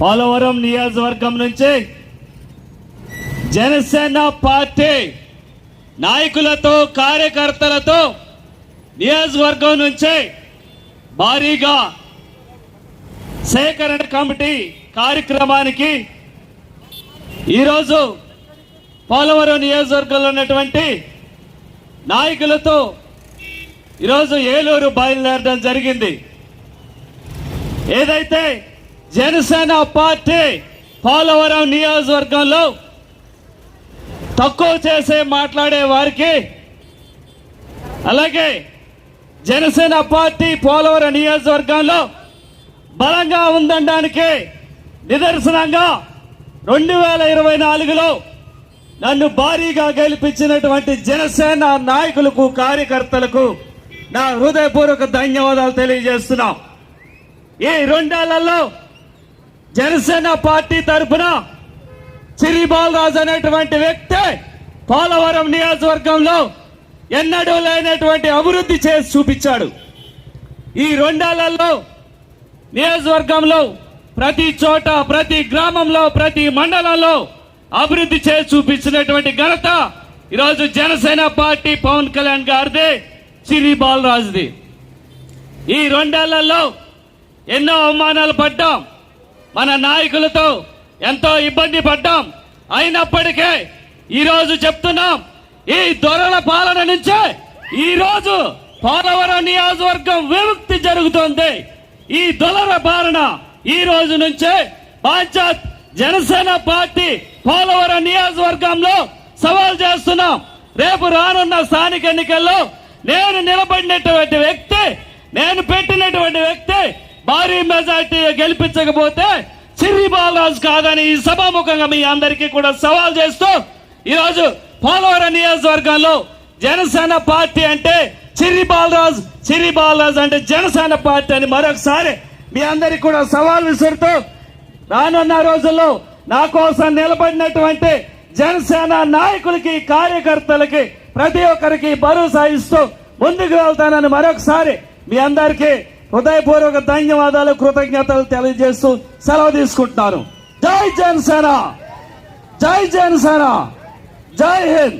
పోలవరం నియోజకవర్గం నుంచి జనసేన పార్టీ నాయకులతో కార్యకర్తలతో నియోజకవర్గం నుంచి భారీగా సేకరణ కమిటీ కార్యక్రమానికి ఈరోజు పోలవరం నియోజకవర్గంలో ఉన్నటువంటి నాయకులతో ఈరోజు ఏలూరు బయలుదేరడం జరిగింది. ఏదైతే జనసేన పార్టీ పోలవరం నియోజకవర్గంలో తక్కువ చేసే మాట్లాడే వారికి, అలాగే జనసేన పార్టీ పోలవరం నియోజకవర్గంలో బలంగా ఉందనడానికి నిదర్శనంగా 2024లో నన్ను భారీగా గెలిపించినటువంటి జనసేన నాయకులకు కార్యకర్తలకు నా హృదయపూర్వక ధన్యవాదాలు తెలియజేస్తున్నాం. ఈ 2 ఏళ్లలో జనసేన పార్టీ తరఫున చిరి బాలరాజు అనేటువంటి వ్యక్తి పోలవరం నియోజకవర్గంలో ఎన్నడూ లేనటువంటి అభివృద్ధి చేసి చూపించాడు. ఈ 2 ఏళ్లలో నియోజకవర్గంలో ప్రతి చోట, ప్రతి గ్రామంలో, ప్రతి మండలంలో అభివృద్ధి చేసి చూపించినటువంటి ఘనత ఈరోజు జనసేన పార్టీ పవన్ కళ్యాణ్ గారిది, చిరి బాలరాజుది. ఈ 2 ఏళ్లలో ఎన్నో అవమానాలు పడ్డాం, మన నాయకులతో ఎంతో ఇబ్బంది పడ్డాం. అయినప్పటికీ ఈరోజు చెప్తున్నాం, ఈ దొరల పాలన నుంచే ఈరోజు పోలవరం నియోజకవర్గం విముక్తి జరుగుతోంది. ఈ దొరల పాలన ఈ రోజు నుంచే పంచాయత్ జనసేన పార్టీ పోలవరం నియోజకవర్గంలో సవాల్ చేస్తున్నాం. రేపు రానున్న స్థానిక ఎన్నికల్లో నేను నిలబడినటువంటి వ్యక్తి, నేను పెట్టినటువంటి వ్యక్తి భారీ మెజార్టీ గెలిపించకపోతే చిరి బాలరాజు కాదని ఈ సభాముఖంగా మీ అందరికీ కూడా సవాల్ చేస్తూ ఈరోజు పోలవరం నియోజకవర్గంలో జనసేన పార్టీ అంటే చిరి బాలరాజు అంటే జనసేన పార్టీ అని మరొకసారి మీ అందరికీ కూడా సవాల్ విసురుతూ రానున్న రోజుల్లో నా కోసం నిలబడినటువంటి జనసేన నాయకులకి, కార్యకర్తలకి, ప్రతి ఒక్కరికి భరోసా ఇస్తూ ముందుకు వెళ్తానని మరొకసారి మీ అందరికీ హృదయపూర్వక ధన్యవాదాలు, కృతజ్ఞతలు తెలియజేస్తూ సెలవు తీసుకుంటున్నాను. జై జనసేన, జై జనసేన, జై హింద్.